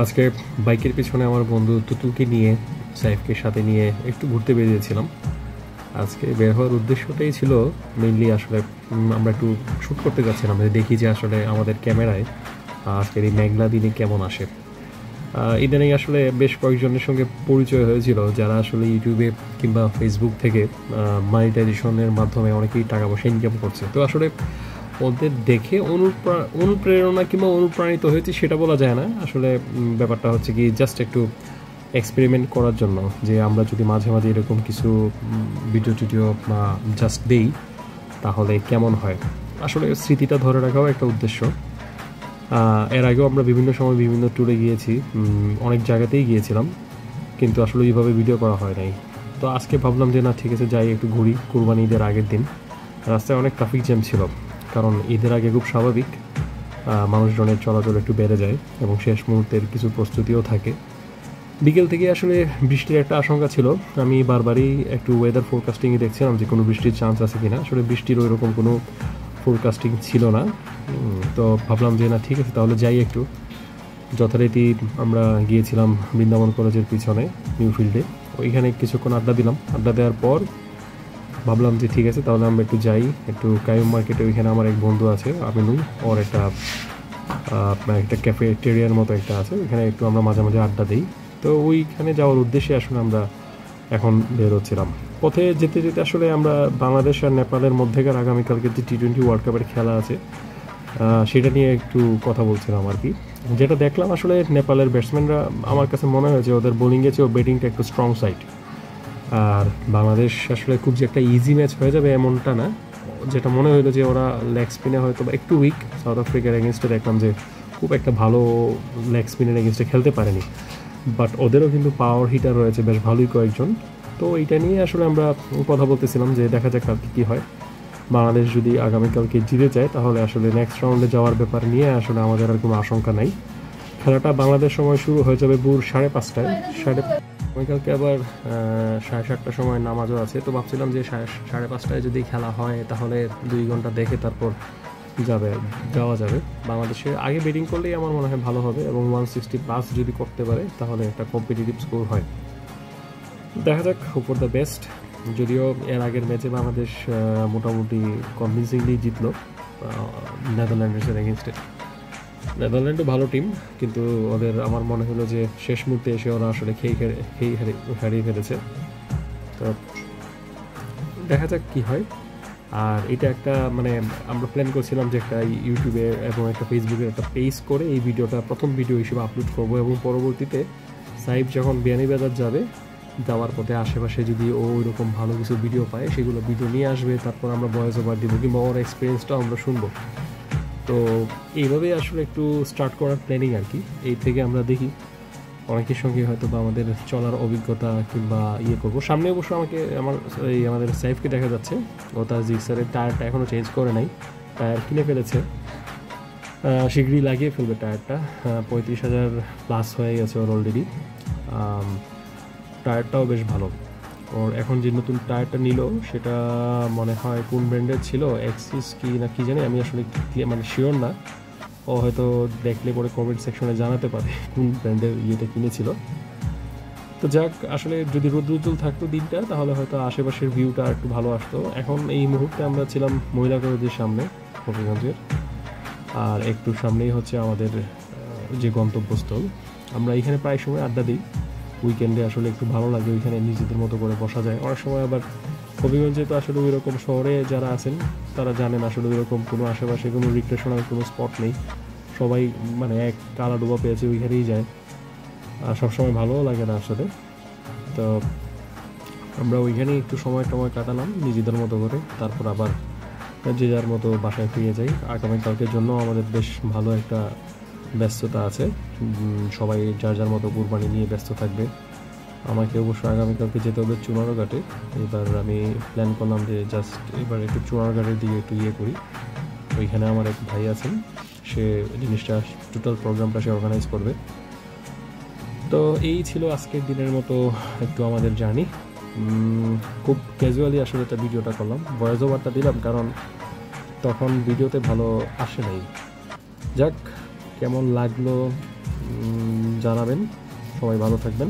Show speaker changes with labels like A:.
A: আজকে বাইকের পিছনে আমার বন্ধু তুতুলকে নিয়ে সাইফকে সাথে নিয়ে একটু ঘুরতে বেরিয়েছিলাম। আজকে বের হওয়ার উদ্দেশ্যটাই ছিল মেইনলি আসলে আমরা একটু শ্যুট করতে যাচ্ছিলাম, দেখি যে আসলে আমাদের ক্যামেরায় আজকের এই মেঘলা দিনে কেমন আসে। ইদানিং আসলে বেশ কয়েকজনের সঙ্গে পরিচয় হয়েছিল যারা আসলে ইউটিউবে কিংবা ফেসবুক থেকে মনিটাইজেশনের মাধ্যমে অনেকেই টাকা পয়সা ইনকাম করছে। তো আসলে ওদের দেখে অনুপ্রেরণা কিংবা অনুপ্রাণিত হয়েছে সেটা বলা যায় না। আসলে ব্যাপারটা হচ্ছে কি জাস্ট একটু এক্সপেরিমেন্ট করার জন্য যে আমরা যদি মাঝে মাঝে এরকম কিছু ভিডিও টিডিও জাস্ট দেই তাহলে কেমন হয়। আসলে স্মৃতিটা ধরে রাখাও একটা উদ্দেশ্য। এর আগেও আমরা বিভিন্ন সময় বিভিন্ন ট্যুরে গিয়েছি, অনেক জায়গাতেই গিয়েছিলাম, কিন্তু আসলে এইভাবে ভিডিও করা হয় নাই। তো আজকে ভাবলাম যে না ঠিক আছে যাই একটু ঘুরি। কুরবানি ঈদের আগের দিন রাস্তায় অনেক ট্রাফিক জ্যাম ছিল, কারণ ঈদের আগে খুব স্বাভাবিক মানুষজনের চলাচল একটু বেড়ে যায় এবং শেষ মুহূর্তের কিছু প্রস্তুতিও থাকে। বিকেল থেকে আসলে বৃষ্টির একটা আশঙ্কা ছিল। আমি বারবারই একটু ওয়েদার ফোরকাস্টিংয়ে দেখছিলাম যে কোনো বৃষ্টির চান্স আছে কিনা। আসলে বৃষ্টির ওই রকম কোনো ফোরকাস্টিং ছিল না। তো ভাবলাম যে না ঠিক আছে তাহলে যাই একটু। যথারীতি আমরা গিয়েছিলাম বৃন্দাবন কলেজের পিছনে নিউ ফিল্ডে, ওইখানে কিছুক্ষণ আড্ডা দিলাম। আড্ডা দেওয়ার পর ভাবলাম যে ঠিক আছে তাহলে আমরা একটু যাই একটু কায়ুম মার্কেটে। ওইখানে আমার এক বন্ধু আছে আমিনুল, ওর একটা ক্যাফেটেরিয়ার মতো একটা আছে, ওইখানে একটু আমরা মাঝে মাঝে আড্ডা দিই। তো ওইখানে যাওয়ার উদ্দেশ্যে আসলে আমরা এখন বের হচ্ছিলাম। পথে যেতে যেতে আসলে আমরা বাংলাদেশ আর নেপালের মধ্যেকার আগামীকালকে যে টি-20 ওয়ার্ল্ড কাপের খেলা আছে সেটা নিয়ে একটু কথা বলছিলাম আর কি। যেটা দেখলাম আসলে নেপালের ব্যাটসম্যানরা আমার কাছে মনে হয়েছে ওদের বোলিংয়ে চেয়েও ব্যাটিংটা একটু স্ট্রং সাইড। আর বাংলাদেশ আসলে খুব যে একটা ইজি ম্যাচ হয়ে যাবে এমনটা না। যেটা মনে হলো যে ওরা লেগ স্পিনে হয়তো একটু উইক, সাউথ আফ্রিকার এগেনস্টে দেখলাম যে খুব একটা ভালো লেগ স্পিনের এগেনস্টে খেলতে পারেনি, বাট ওদেরও কিন্তু পাওয়ার হিটার রয়েছে বেশ ভালোই কয়েকজন। তো এইটা নিয়ে আসলে আমরা কথা বলতেছিলাম যে দেখা যাক কালকে কী হয়। বাংলাদেশ যদি আগামীকালকে জিতে যায় তাহলে আসলে নেক্সট রাউন্ডে যাওয়ার ব্যাপার নিয়ে আসলে আমাদের আর কোনো আশঙ্কা নাই। খেলাটা বাংলাদেশ সময় শুরু হয়ে যাবে ভোর 5:30টায়। আগামীকালকে আবার 7:30টার সময় নামাজও আছে। তো ভাবছিলাম যে 5:30টায় যদি খেলা হয় তাহলে 2 ঘন্টা দেখে তারপর যাওয়া যাবে। বাংলাদেশে আগে ব্যাটিং করলেই আমার মনে হয় ভালো হবে এবং 160+ যদি করতে পারে তাহলে একটা কম্পিটিটিভ স্কোর হয়। দেখা যাক, হোপ ফর দ্য বেস্ট। যদিও এর আগের ম্যাচে বাংলাদেশ মোটামুটি কনভিনসিংলি জিতলো নেদারল্যান্ডসের এগেনস্টে। নেদারল্যান্ডও ভালো টিম, কিন্তু ওদের আমার মনে হলো যে শেষ মুহূর্তে এসে ওরা আসলে হারিয়ে ফেলেছে। তো দেখা যাক কী হয়। আর এটা একটা আমরা প্ল্যান করছিলাম যে একটা ইউটিউবে এবং একটা ফেসবুকের একটা পেজ করে এই ভিডিওটা প্রথম ভিডিও হিসেবে আপলোড করবো এবং পরবর্তীতে সাইফ যখন বিয়ানীবাজার যাওয়ার পথে আশেপাশে যদি ও ওইরকম ভালো কিছু ভিডিও পায় সেগুলো ভিডিও নিয়ে আসবে, তারপর আমরা ভয়েস ওভার দিব কিংবা ওর এক্সপিরিয়েন্সটাও আমরা শুনবো। তো এইভাবেই আসলে একটু স্টার্ট করার প্ল্যানিং আর কি। এই থেকে আমরা দেখি অনেকের সঙ্গে হয়তো বা আমাদের চলার অভিজ্ঞতা কিংবা করবো। সামনে অবশ্য আমাদের সাইফকে দেখা যাচ্ছে ও তার জিক্সারের টায়ারটা এখনও চেঞ্জ করে নাই, টায়ার কিনে ফেলেছে, শীঘ্রই লাগিয়ে ফেলবে টায়ারটা। 35,000+ হয়ে গেছে ওর অলরেডি। টায়ারটাও বেশ ভালো ওর। এখন যে নতুন টায়ারটা নিল সেটা মনে হয় কোন ব্র্যান্ডের ছিল, এক্সিস কি না কি জানি, আমি আসলে শিওর না। ও হয়তো দেখলে পরে কমেন্ট সেকশনে জানাতে পারে কোন ব্র্যান্ডের কিনেছিল। তো যাক, আসলে যদি রোদ্রুজ্জ্বল থাকতো দিনটা তাহলে হয়তো আশেপাশের ভিউটা একটু ভালো আসতো। এখন এই মুহূর্তে আমরা ছিলাম মহিলা কলেজের সামনে হবিগঞ্জের, আর একটু সামনেই হচ্ছে আমাদের যে গন্তব্যস্থল। আমরা এখানে প্রায় সময় আড্ডা দিই। উইকেন্ডে আসলে একটু ভালো লাগে, ওইখানে নিজেদের মতো করে বসা যায়। অনেক সময় আবার হবিগঞ্জে তো আসলে ওই রকম শহরে যারা আছেন তারা জানেন আসলে ওই রকম কোনো আশেপাশে কোনো রিক্রেশনাল কোনো স্পট নেই। সবাই এক কালাডোবা পেয়েছে ওইখানেই যায়, আর সবসময় ভালোও লাগে না আসলে। তো আমরা ওইখানেই একটু সময় কাটালাম নিজেদের মতো করে, তারপর আবার যে যার মতো বাসায় ফিরে যাই। আগামীকালকের জন্য আমাদের বেশ ভালো একটা ব্যস্ততা আছে, সবাই যার যার মতো কুরবানি নিয়ে ব্যস্ত থাকবে। আমাকে অবশ্য আগামীকালকে যেতে হবে চুনারঘাটে। এবার আমি প্ল্যান করলাম যে জাস্ট এবার একটু চুনারঘাটের দিকে একটু করি। ওইখানে আমার এক ভাই আছেন, সে জিনিসটা টোটাল প্রোগ্রামটা সে অর্গানাইজ করবে। তো এই ছিল আজকের দিনের মতো একটু আমাদের জার্নি। খুব ক্যাজুয়ালি আসলে একটা ভিডিওটা করলাম, ভয়েস ওভারটা দিলাম কারণ তখন ভিডিওতে ভালো আসে নাই। যাক, কেমন লাগলো জানাবেন। সবাই ভালো থাকবেন।